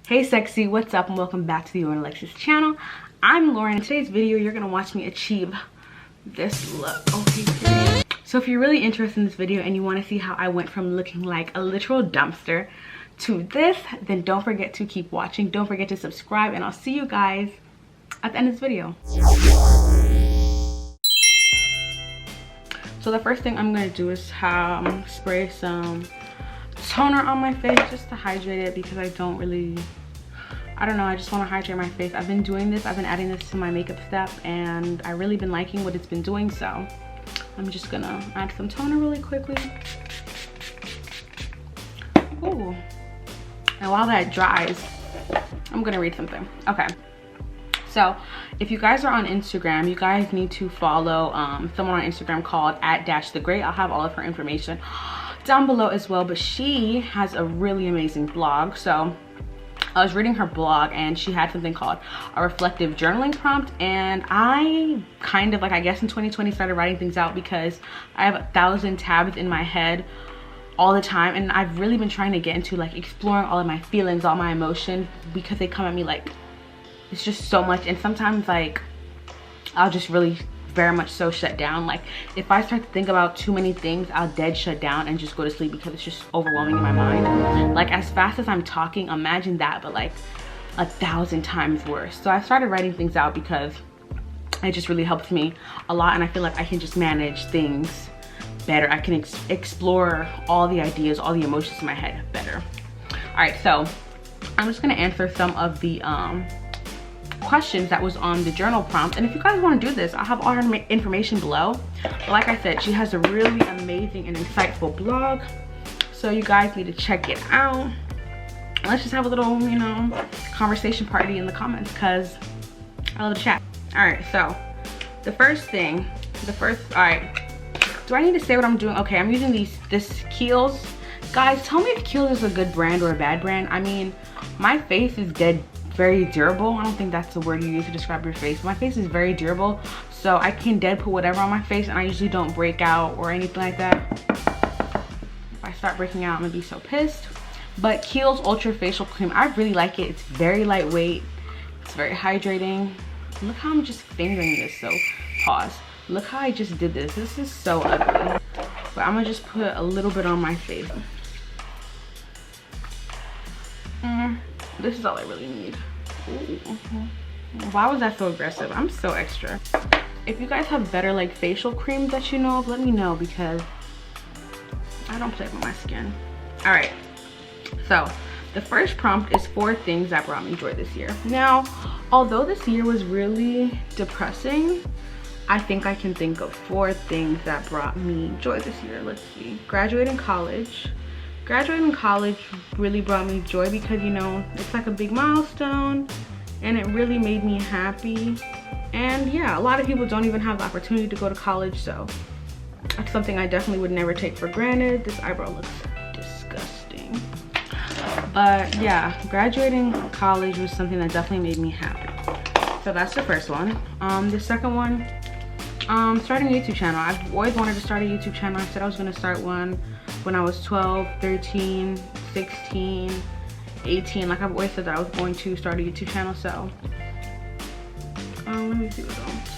Hey sexy, what's up and welcome back to the Lauren Alexis channel. I'm Lauren. In today's video, you're gonna watch me achieve this look. Okay, so if you're really interested in this video and you want to see how I went from looking like a literal dumpster to this, then don't forget to keep watching. Don't forget to subscribe, and I'll see you guys at the end of this video. So the first thing I'm gonna do is spray some toner on my face just to hydrate it, because I don't know, I just want to hydrate my face. I've been doing this, I've been adding this to my makeup step, and I've really been liking what it's been doing, so I'm just gonna add some toner really quickly. Ooh. And while that dries, I'm gonna read something. Okay, so if you guys are on Instagram, you guys need to follow someone on Instagram called @thegreat. I'll have all of her information down below as well, but she has a really amazing blog. So I was reading her blog and she had something called a reflective journaling prompt, and I kind of, like, I guess in 2020 started writing things out because I have 1,000 tabs in my head all the time, and I've really been trying to get into like exploring all of my feelings, all my emotions, because they come at me like it's just so much, and sometimes like I'll just really very much so shut down. Like if I start to think about too many things, I'll dead shut down and just go to sleep because it's just overwhelming in my mind. Like as fast as I'm talking, imagine that, but like 1,000 times worse. So I started writing things out because it just really helps me a lot, and I feel like I can just manage things better. I can explore all the ideas, all the emotions in my head better. All right, so I'm just gonna answer some of the questions that was on the journal prompt, and if you guys want to do this, I'll have all her information below. But like I said, she has a really amazing and insightful blog, so you guys need to check it out. Let's just have a little, you know, conversation party in the comments, because I love to chat. All right, so all right, do I need to say what I'm doing? Okay, I'm using this Kiehl's. Guys, tell me if Kiehl's is a good brand or a bad brand. I mean, my face is very durable. I don't think that's the word you use to describe your face. My face is very durable, so I can dead put whatever on my face, and I usually don't break out or anything like that. If I start breaking out, I'm gonna be so pissed. But Kiehl's Ultra Facial Cream, I really like it. It's very lightweight, it's very hydrating. Look how I'm just fingering this, so pause. Look how I just did this. This is so ugly, but I'm gonna just put a little bit on my face. This is all I really need. Ooh. Why was that so aggressive? I'm so extra. If you guys have better like facial creams that you know of, let me know, because I don't play with my skin. All right, so the first prompt is 4 things that brought me joy this year. Now, although this year was really depressing, I think I can think of 4 things that brought me joy this year. Let's see. Graduating college really brought me joy because, you know, it's like a big milestone and it really made me happy. And yeah, a lot of people don't even have the opportunity to go to college, so that's something I definitely would never take for granted. This eyebrow looks disgusting, but yeah, graduating college was something that definitely made me happy. So that's the first one. The second one, starting a YouTube channel. I've always wanted to start a YouTube channel. I said I was going to start one when I was 12, 13, 16, 18. Like I've always said that I was going to start a YouTube channel. So let me see what else.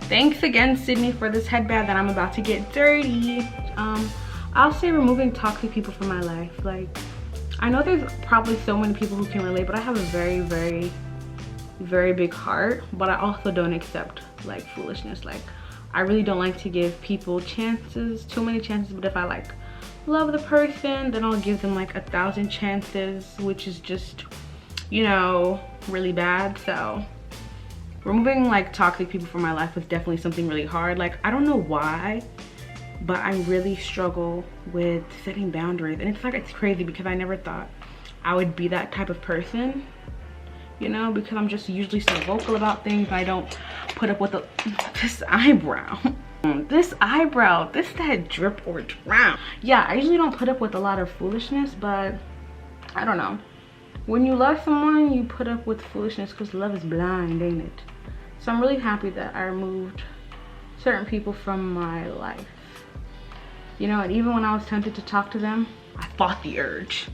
Thanks again, Sydney, for this headband that I'm about to get dirty. I'll say removing toxic people from my life. Like, I know there's probably so many people who can relate, but I have a very big heart, but I also don't accept like foolishness. Like, I really don't like to give people chances, too many chances, but if I like love the person, then I'll give them like 1,000 chances, which is just, you know, really bad. So removing like toxic people from my life was definitely something really hard. Like, I don't know why, but I really struggle with setting boundaries, and it's crazy because I never thought I would be that type of person, you know, because I'm just usually so vocal about things. I don't put up with this eyebrow. That drip or drown. Yeah, I usually don't put up with a lot of foolishness, but I don't know. When you love someone, you put up with foolishness because love is blind, ain't it? So I'm really happy that I removed certain people from my life. You know, and even when I was tempted to talk to them, I fought the urge.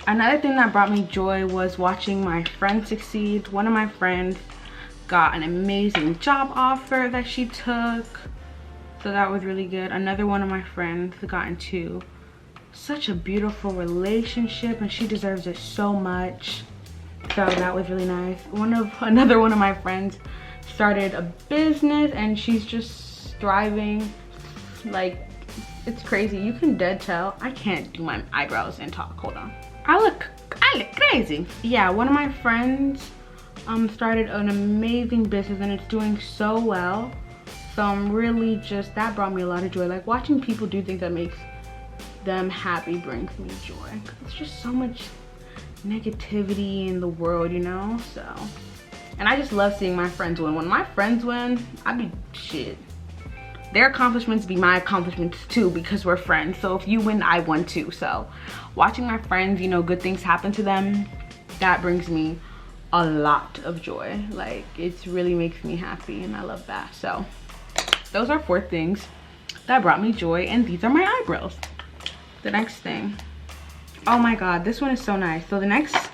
Another thing that brought me joy was watching my friend succeed. One of my friends got an amazing job offer that she took, so that was really good. Another one of my friends got into such a beautiful relationship, and she deserves it so much, so that was really nice. Another one of my friends started a business, and she's just thriving. Like, it's crazy. You can dead tell I can't do my eyebrows and talk. Hold on. I look crazy. Yeah, one of my friends started an amazing business, and it's doing so well. So I'm really just, that brought me a lot of joy. Like, watching people do things that makes them happy brings me joy. It's just so much negativity in the world, you know? So, and I just love seeing my friends win. When my friends win, I be shit. Their accomplishments be my accomplishments too, because we're friends. So if you win, I won too. So watching my friends, you know, good things happen to them, that brings me a lot of joy. Like, it really makes me happy, and I love that. So those are 4 things that brought me joy, and these are my eyebrows. The next thing, oh my god, this one is so nice. So the next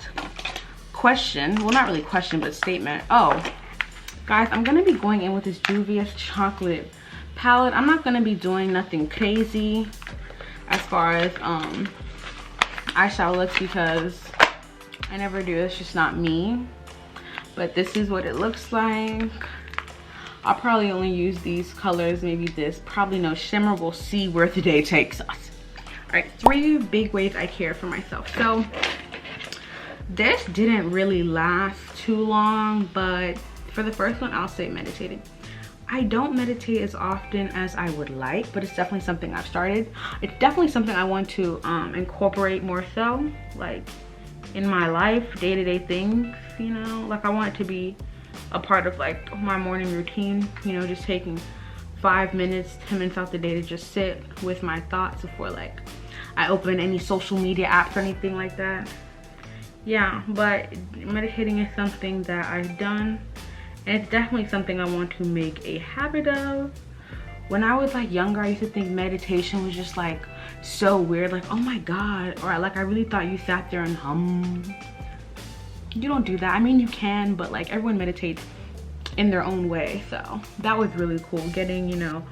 question, well, not really question, but statement. Oh guys, I'm gonna be going in with this Juvia's chocolate palette. I'm not gonna be doing nothing crazy as far as eyeshadow looks, because I never do. It's just not me. But this is what it looks like. I'll probably only use these colors, maybe this. Probably no shimmer. We'll see where the day takes us. All right, 3 big ways I care for myself. So this didn't really last too long, but for the first one, I'll say meditating. I don't meditate as often as I would like, but it's definitely something I've started. It's definitely something I want to incorporate more so, like in my life, day-to-day things, you know? Like, I want it to be a part of like my morning routine, you know, just taking 5 minutes, 10 minutes out the day to just sit with my thoughts before like I open any social media apps or anything like that. Yeah, but meditating is something that I've done, and it's definitely something I want to make a habit of. When I was like younger, I used to think meditation was just like so weird, like, oh my god, or like I really thought you sat there and hummed. You don't do that. I mean, you can, but like everyone meditates in their own way. So that was really cool, getting, you know,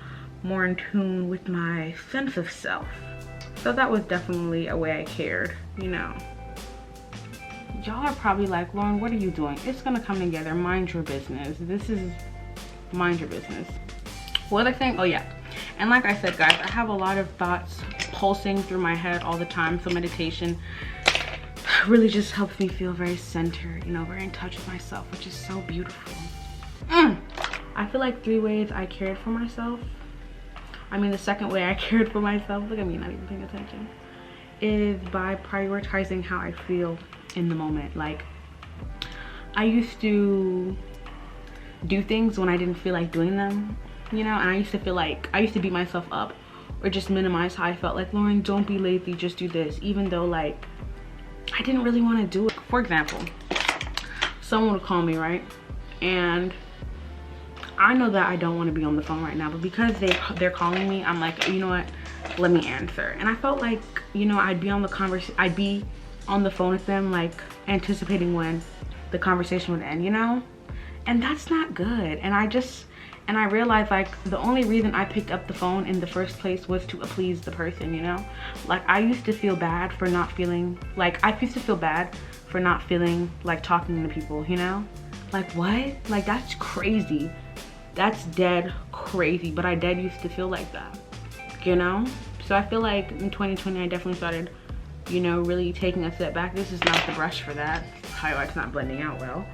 more in tune with my sense of self. So that was definitely a way I cared, you know. Y'all are probably like, Lauren, what are you doing? It's gonna come together. Mind your business. This is mind your business. What was I saying? Oh yeah. And like I said, guys, I have a lot of thoughts pulsing through my head all the time. So meditation really just helps me feel very centered, you know, very in touch with myself, which is so beautiful. I feel like 3 ways I cared for myself. I mean, the second way I cared for myself, look at me not even paying attention, is by prioritizing how I feel in the moment. Like, I used to do things when I didn't feel like doing them, you know, and I used to feel like I used to beat myself up or just minimize how I felt. Like, Lauren, don't be lazy, just do this, even though like I didn't really want to do it. For example, someone would call me, right, and I know that I don't want to be on the phone right now, but because they're calling me, I'm like, you know what, let me answer. And I felt like, you know, I'd be on the phone with them, like anticipating when the conversation would end, you know, and that's not good. And I realized like the only reason I picked up the phone in the first place was to please the person, you know. Like, I used to feel bad for not feeling like talking to people, you know. Like, what? Like, that's crazy. That's dead crazy. But I dead used to feel like that, you know. So I feel like in 2020 I definitely started, you know, really taking a step back. This is not the brush for that. Highlight's not blending out well,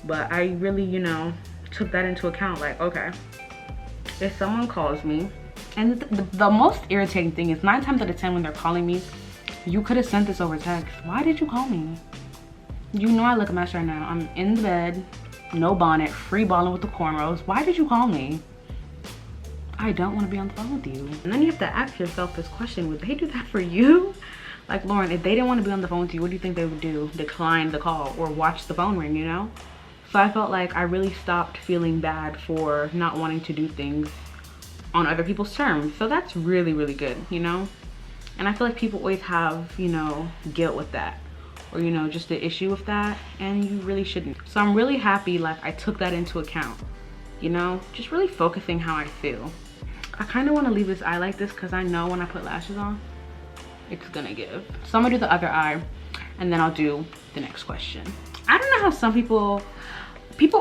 but I really, you know, took that into account. Like, okay, if someone calls me, and the most irritating thing is 9 times out of 10 when they're calling me, you could have sent this over text. Why did you call me? You know I look a mess right now. I'm in the bed, no bonnet, free balling with the cornrows. Why did you call me? I don't want to be on the phone with you. And then you have to ask yourself this question: would they do that for you? Like, Lauren, if they didn't want to be on the phone with you, what do you think they would do? Decline the call or watch the phone ring, you know? So I felt like I really stopped feeling bad for not wanting to do things on other people's terms. So that's really, really good, you know? And I feel like people always have, you know, guilt with that. or you know, just the issue with that, and you really shouldn't. So I'm really happy like I took that into account, you know, just really focusing how I feel. I kind of want to leave this eye like this because I know when I put lashes on it's gonna give. So I'm gonna do the other eye and then I'll do the next question. I don't know how some people,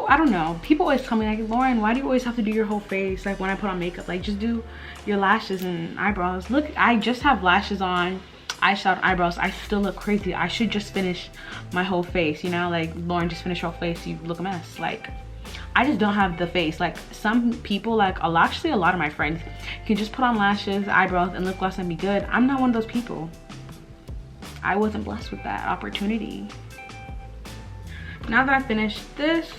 I don't know, people always tell me like, Lauren, why do you always have to do your whole face? Like when I put on makeup, like just do your lashes and eyebrows. Look, I just have lashes on, eyeshadow, eyebrows. I still look crazy. I should just finish my whole face, you know? Like, Lauren, just finish your whole face, you look a mess. Like, I just don't have the face. Like some people, like actually a lot of my friends can just put on lashes, eyebrows, and lip gloss and be good. I'm not one of those people. I wasn't blessed with that opportunity. Now that I finished this,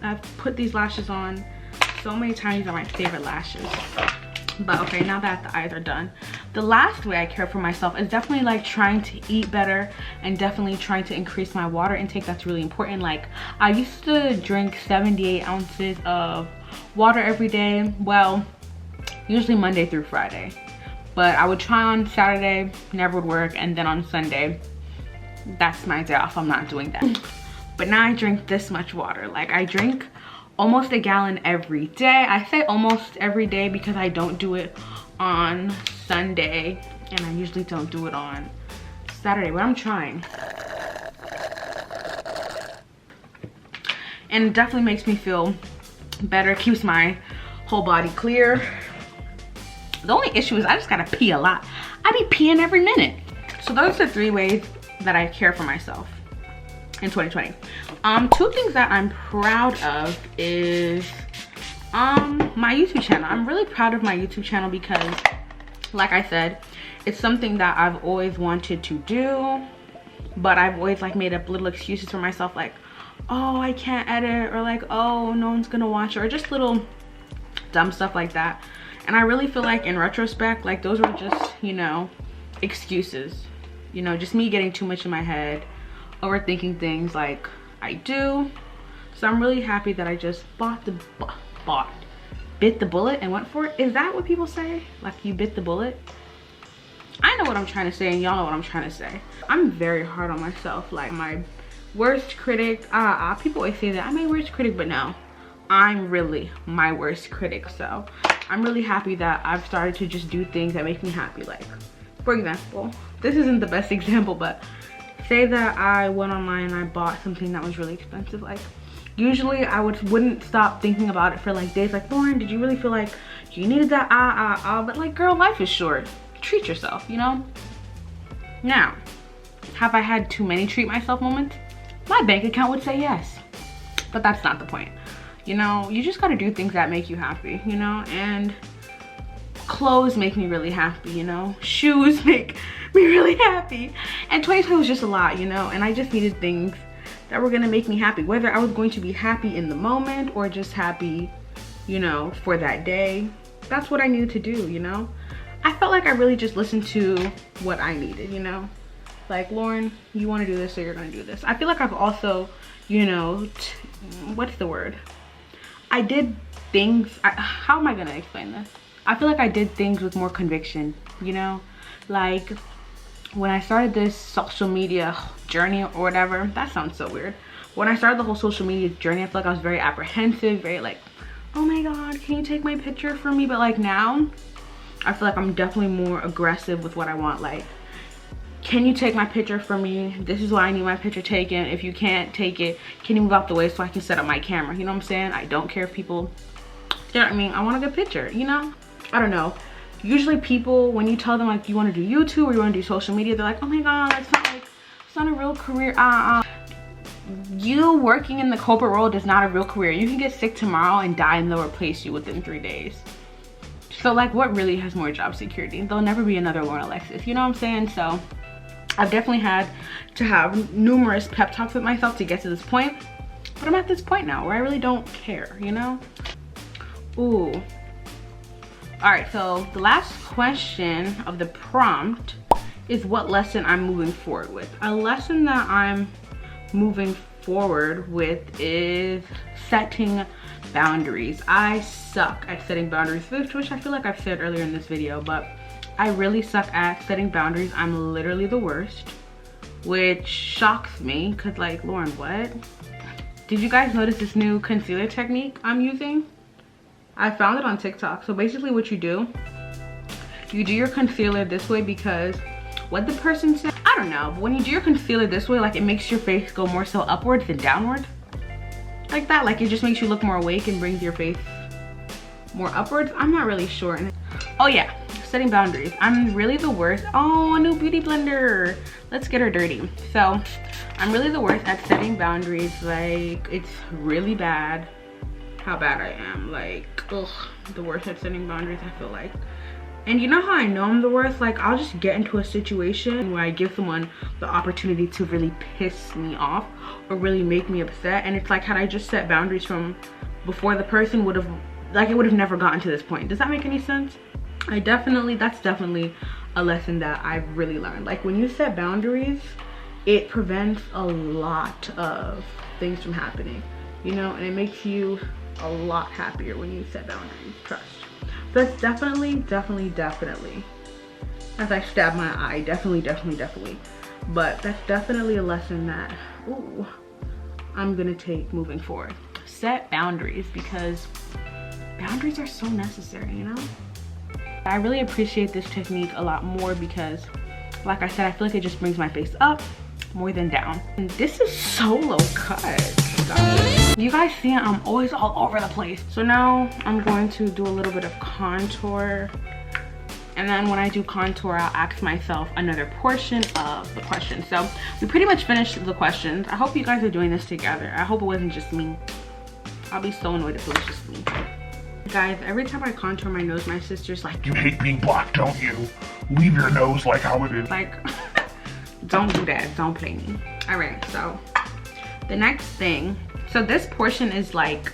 I've put these lashes on so many times. These are my favorite lashes. But okay, now that the eyes are done, the last way I care for myself is definitely like trying to eat better and definitely trying to increase my water intake. That's really important. Like I used to drink 78 ounces of water every day. Well, usually Monday through Friday. But I would try on Saturday, never would work, and then on Sunday, that's my day off. I'm not doing that. But now I drink this much water. Like I drink almost a gallon every day. I say almost every day because I don't do it on Sunday and I usually don't do it on Saturday, but I'm trying. And it definitely makes me feel better, keeps my whole body clear. The only issue is I just gotta pee a lot. I be peeing every minute. So those are 3 ways that I care for myself in 2020. 2 things that I'm proud of is my YouTube channel. I'm really proud of my YouTube channel because, like I said, it's something that I've always wanted to do, but I've always like made up little excuses for myself, like, oh, I can't edit, or like, oh, no one's gonna watch it, or just little dumb stuff like that. And I really feel like in retrospect, like those were just, you know, excuses, you know, just me getting too much in my head, overthinking things like I do. So I'm really happy that I just bit the bullet and went for it. Is that what people say? Like you bit the bullet? I know what I'm trying to say and y'all know what I'm trying to say. I'm very hard on myself. Like my worst critic, people always say that I'm my worst critic, but no, I'm really my worst critic. So I'm really happy that I've started to just do things that make me happy. Like, for example, this isn't the best example, but say that I went online and I bought something that was really expensive. Like usually I wouldn't stop thinking about it for like days. Like, Lauren, did you really feel like you needed that? But like, girl, life is short. Treat yourself, you know? Now, have I had too many treat myself moments? My bank account would say yes, but that's not the point. You know, you just gotta do things that make you happy, you know? And clothes make me really happy, you know? Shoes make me really happy. And 2020 was just a lot, you know? And I just needed things that were gonna make me happy. Whether I was going to be happy in the moment or just happy, you know, for that day. That's what I needed to do, you know? I felt like I really just listened to what I needed, you know? Like, Lauren, you wanna do this, so you're gonna do this. I feel like I've also, you know, what's the word? I did things, how am I gonna explain this? I feel like I did things with more conviction, you know? Like, when I started this social media journey or whatever, that sounds so weird. When I started the whole social media journey, I feel like I was very apprehensive, very like, oh my God, can you take my picture for me? But like now, I feel like I'm definitely more aggressive with what I want. Like, can you take my picture for me? This is why I need my picture taken. If you can't take it, can you move out the way so I can set up my camera? You know what I'm saying? I don't care if people, you know what I mean? I want a good picture, you know? I don't know. Usually people, when you tell them like you want to do YouTube or you want to do social media, they're like, oh my God, it's not a real career. You working in the corporate world is not a real career. You can get sick tomorrow and die and they'll replace you within 3 days. So like, what really has more job security? There'll never be another Lauren Alexis, you know what I'm saying? So I've definitely had to have numerous pep talks with myself to get to this point. But I'm at this point now where I really don't care, you know? Ooh. All right, so the last question of the prompt is what lesson I'm moving forward with. A lesson that I'm moving forward with is setting boundaries. I suck at setting boundaries, which I feel like I've said earlier in this video, but I really suck at setting boundaries. I'm literally the worst. which shocks me because, like, Lauren, what? Did you guys notice this new concealer technique I'm using? I found it on TikTok. So basically what you do your concealer this way because what the person said, I don't know, but when you do your concealer this way, like, it makes your face go more so upwards than downward. Like that, like, it just makes you look more awake and brings your face more upwards. I'm not really sure. Oh yeah, setting boundaries. I'm really the worst. Oh, a new beauty blender. Let's get her dirty. So I'm really the worst at setting boundaries. Like, it's really bad how bad I am. Like, ugh, the worst at setting boundaries, I feel like. And you know how I know I'm the worst? Like, I'll just get into a situation where I give someone the opportunity to really piss me off or really make me upset. And it's like, had I just set boundaries from before, the person would have, like, it would have never gotten to this point. Does that make any sense? That's definitely a lesson that I've really learned. Like, when you set boundaries, it prevents a lot of things from happening, you know, and it makes you a lot happier when you set boundaries, trust. That's definitely, as I stab my eye, definitely, but that's definitely a lesson that, ooh, I'm gonna take moving forward. Set boundaries, because boundaries are so necessary, you know? I really appreciate this technique a lot more because, like I said, I feel like it just brings my face up more than down. And this is so low cut. You guys see it, I'm always all over the place. So now I'm going to do a little bit of contour. And then when I do contour, I'll ask myself another portion of the question. So we pretty much finished the questions. I hope you guys are doing this together. I hope it wasn't just me. I'll be so annoyed if it was just me. Guys, every time I contour my nose, my sister's like, you hate being black, don't you? Leave your nose like how it is. Like, don't do that, don't play me. All right, so the next thing, so this portion is like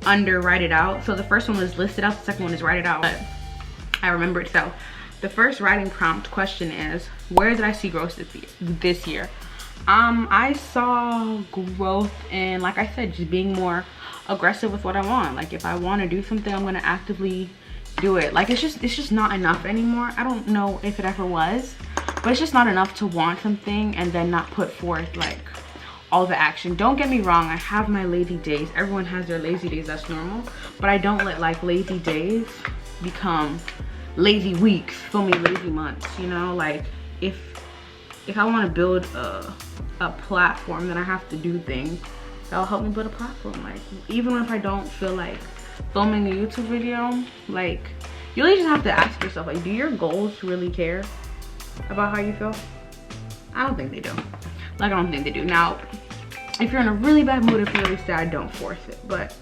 under write it out. So the first one was listed out, the second one is write it out, but I remember it. So the first writing prompt question is, where did I see growth this year? I saw growth in, like I said, just being more aggressive with what I want. Like, if I want to do something, I'm going to actively do it. Like, it's just not enough anymore. I don't know if it ever was, but it's just not enough to want something and then not put forth like all the action. Don't get me wrong, I have my lazy days. Everyone has their lazy days, that's normal, but I don't let like lazy days become lazy weeks, feel me, lazy months, you know? Like, if I want to build a platform, then I have to do things that'll help me build a platform. Like, even if I don't feel like filming a YouTube video, like, you really just have to ask yourself, like, do your goals really care about how you feel? I don't think they do. Like, I don't think they do. Now, if you're in a really bad mood, if you're really sad, don't force it. But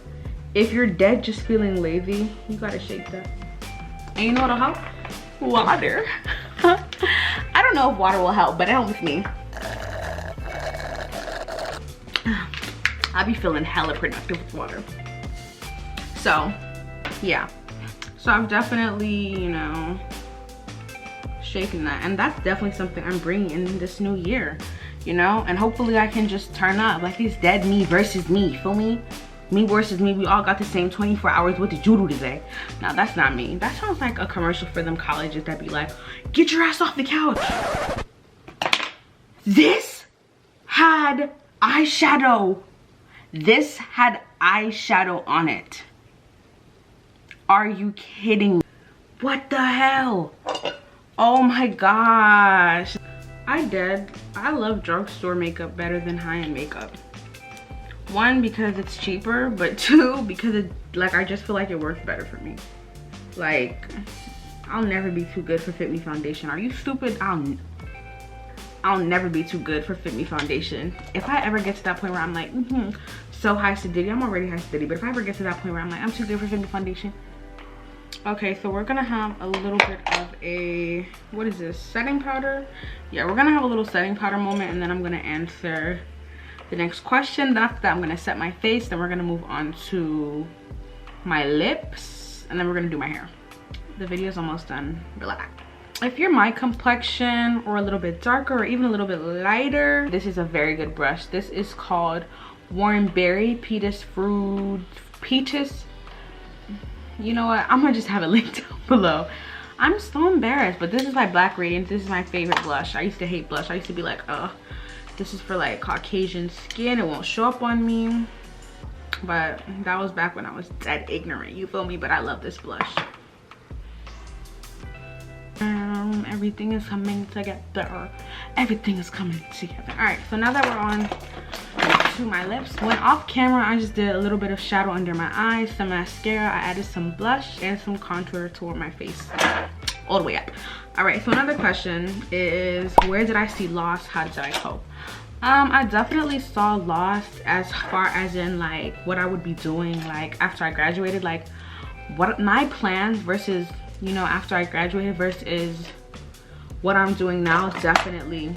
if you're dead just feeling lazy, you gotta shake that. And you know what'll help? Water. I don't know if water will help, but it helps me. I'll be feeling hella productive with water. So, yeah. So I've definitely, you know, shaken that. And that's definitely something I'm bringing in this new year, you know? And hopefully I can just turn up. Like, it's dead me versus me, feel me? Me versus me, we all got the same 24 hours. What did you do today? Now, that's not me. That sounds like a commercial for them colleges that be like, get your ass off the couch. This had eyeshadow. This had eyeshadow on it. Are you kidding me? What the hell? Oh my gosh. I love drugstore makeup better than high-end makeup. One, because it's cheaper, but two, because it, like, I just feel like it works better for me. Like, I'll never be too good for Fit Me foundation. Are you stupid? I'll never be too good for Fit Me foundation. If I ever get to that point where I'm like, so high acidity, I'm already high acidity, but if I ever get to that point where I'm like, I'm too good for Fit Me foundation. Okay, so we're gonna have a little bit of a, what is this, setting powder? Yeah, we're gonna have a little setting powder moment, and then I'm gonna answer the next question. Then after that, I'm gonna set my face, then we're gonna move on to my lips, and then we're gonna do my hair. The video's almost done, relax. If you're my complexion or a little bit darker or even a little bit lighter, this is a very good brush. This is called Warren Berry Peatus. You know what, I'm gonna just have it linked down below. I'm so embarrassed, but this is my Black Radiance. This is my favorite blush. I used to hate blush. I used to be like, this is for like Caucasian skin. It won't show up on me. But that was back when I was dead ignorant, you feel me? But I love this blush. Everything is coming together. Everything is coming together. All right, so now that we're on to my lips, when off camera I just did a little bit of shadow under my eyes, some mascara, I added some blush and some contour toward my face all the way up. All right, so another question is, where did I see loss? How did I cope? I definitely saw loss as far as in like what I would be doing like after I graduated, like what my plans versus, you know, after I graduated versus what I'm doing now. Definitely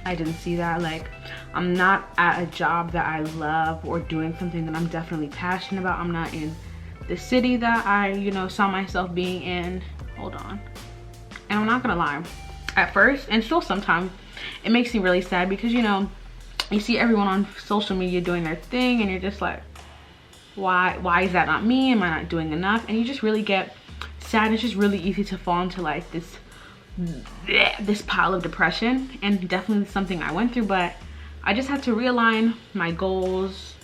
I didn't see that. Like, I'm not at a job that I love or doing something that I'm definitely passionate about. I'm not in the city that I, you know, saw myself being in. Hold on. And I'm not gonna lie, at first and still sometimes it makes me really sad because, you know, you see everyone on social media doing their thing and you're just like, why is that not me? Am I not doing enough? And you just really get sad. It's just really easy to fall into like this pile of depression, and definitely something I went through. But I just had to realign my goals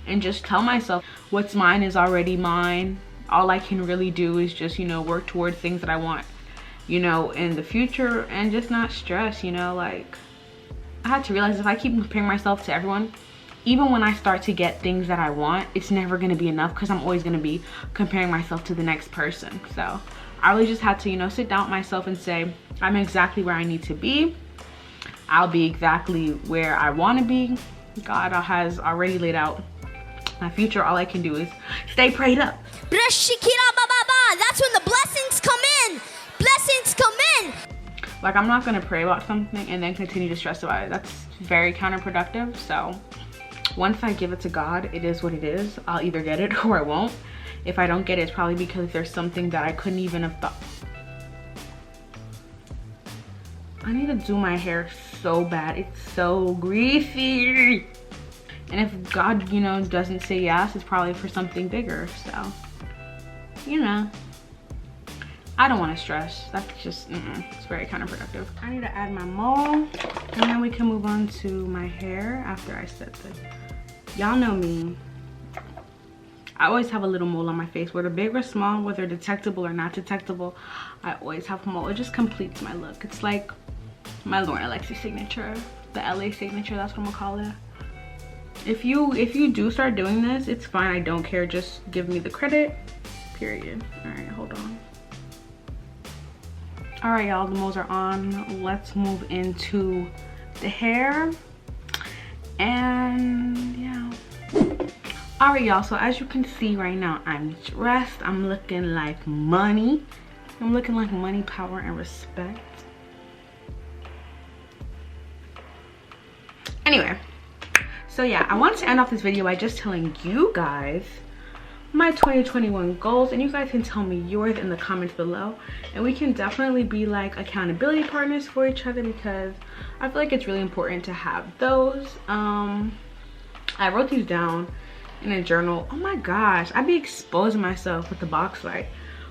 and just tell myself what's mine is already mine. All I can really do is just, you know, work towards things that I want, you know, in the future, and just not stress, you know. Like, I had to realize if I keep comparing myself to everyone, even when I start to get things that I want, it's never gonna be enough because I'm always gonna be comparing myself to the next person. So I really just had to, you know, sit down with myself and say, I'm exactly where I need to be. I'll be exactly where I want to be. God has already laid out my future. All I can do is stay prayed up. That's when the blessings come in. Blessings come in. Like, I'm not gonna pray about something and then continue to stress about it. That's very counterproductive. So once I give it to God, it is what it is. I'll either get it or I won't. If I don't get it, it's probably because there's something that I couldn't even have thought. I need to do my hair so bad. It's so greasy. And if God, you know, doesn't say yes, it's probably for something bigger. So, you know, I don't want to stress. That's just, it's very counterproductive. I need to add my mole, and then we can move on to my hair after I set this. Y'all know me. I always have a little mole on my face, whether big or small, whether detectable or not detectable. I always have a mole. It just completes my look. It's like my Lauren Alexi signature, the LA signature. That's what I'm gonna call it. If you do start doing this, it's fine. I don't care. Just give me the credit. Period. All right, hold on. All right, y'all. The moles are on. Let's move into the hair. And yeah. All right, y'all, so as you can see right now, I'm dressed. I'm looking like money. I'm looking like money, power, and respect. Anyway, so yeah, I wanted to end off this video by just telling you guys my 2021 goals, and you guys can tell me yours in the comments below, and we can definitely be like accountability partners for each other, because I feel like it's really important to have those. I wrote these down in a journal. Oh my gosh, I'd be exposing myself with the box light.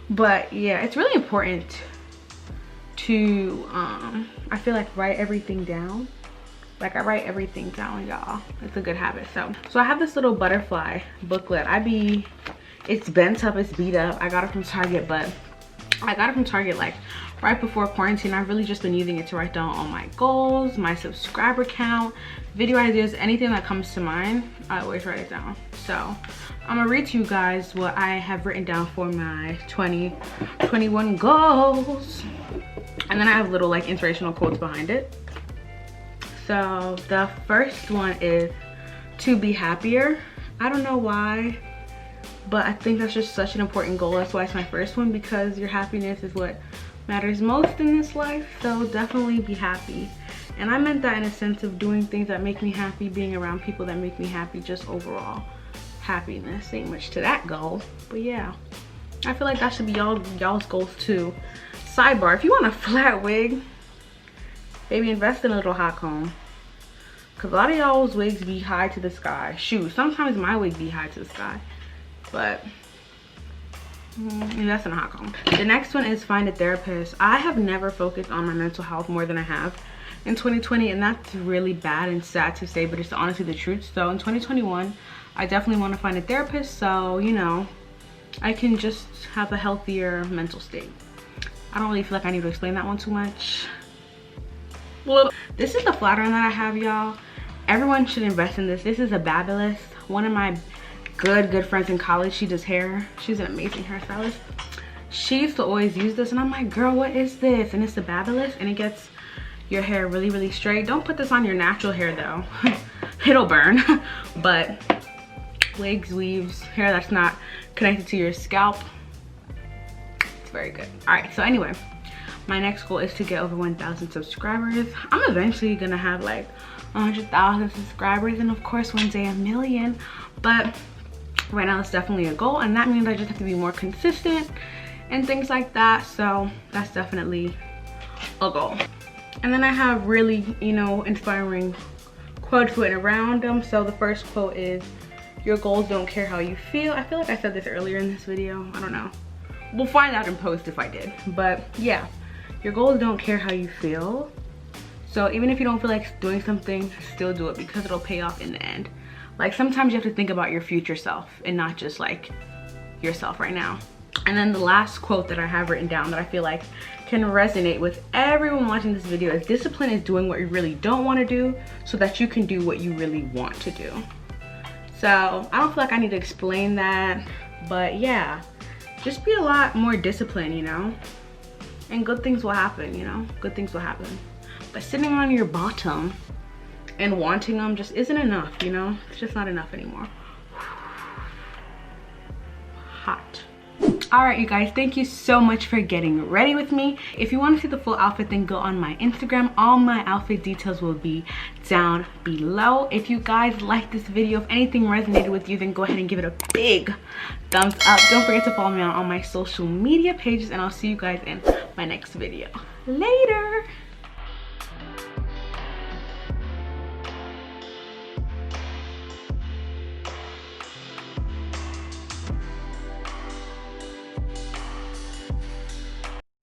But yeah, it's really important to I feel like write everything down. Like, I write everything down, y'all. It's a good habit. So I have this little butterfly booklet. It's bent up, it's beat up. I got it from Target, but I got it from Target like right before quarantine. I've really just been using it to write down all my goals, my subscriber count, video ideas, anything that comes to mind. I always write it down. So I'm gonna read to you guys what I have written down for my 2021 goals, and then I have little like inspirational quotes behind it. So the first one is to be happier. I don't know why, but I think that's just such an important goal. That's why it's my first one, because your happiness is what matters most in this life. So definitely be happy. And I meant that in a sense of doing things that make me happy, being around people that make me happy, just overall happiness. Ain't much to that goal, but yeah, I feel like that should be y'all's goals too. Sidebar, if you want a flat wig, baby, invest in a little hot comb, because a lot of y'all's wigs be high to the sky. Shoot, sometimes my wig be high to the sky, but That's not a hot comb. The next one is find a therapist. I have never focused on my mental health more than I have in 2020, and that's really bad and sad to say, but it's honestly the truth. So in 2021, I definitely want to find a therapist so, you know, I can just have a healthier mental state. I don't really feel like I need to explain that one too much. Well, this is the flatter that I have, y'all. Everyone should invest in this. This is a Babyliss. One of my good friends in college, she does hair. She's an amazing hairstylist. She used to always use this, and I'm like, girl, what is this? And it's the Babyliss, and it gets your hair really straight. Don't put this on your natural hair though. It'll burn. But wigs, weaves, hair that's not connected to your scalp, it's very good. All right, so anyway, my next goal is to get over 1,000 subscribers. I'm eventually gonna have like 100,000 subscribers, and of course one day 1 million, but right now it's definitely a goal, and that means I just have to be more consistent and things like that. So that's definitely a goal. And then I have really, you know, inspiring quotes written around them. So the first quote is, your goals don't care how you feel. I feel like I said this earlier in this video. I don't know. We'll find out in post if I did. But yeah, your goals don't care how you feel. So even if you don't feel like doing something, still do it, because it'll pay off in the end. Like sometimes you have to think about your future self and not just like yourself right now. And then the last quote that I have written down that I feel like can resonate with everyone watching this video is, discipline is doing what you really don't want to do so that you can do what you really want to do. So I don't feel like I need to explain that, but yeah, just be a lot more disciplined, you know, and good things will happen, you know, good things will happen. But sitting on your bottom and wanting them just isn't enough, you know, it's just not enough anymore. Hot. All right, you guys, thank you so much for getting ready with me. If you want to see the full outfit, then go on my Instagram. All my outfit details will be down below. If you guys like this video, if anything resonated with you, then go ahead and give it a big thumbs up. Don't forget to follow me on all my social media pages, and I'll see you guys in my next video. Later.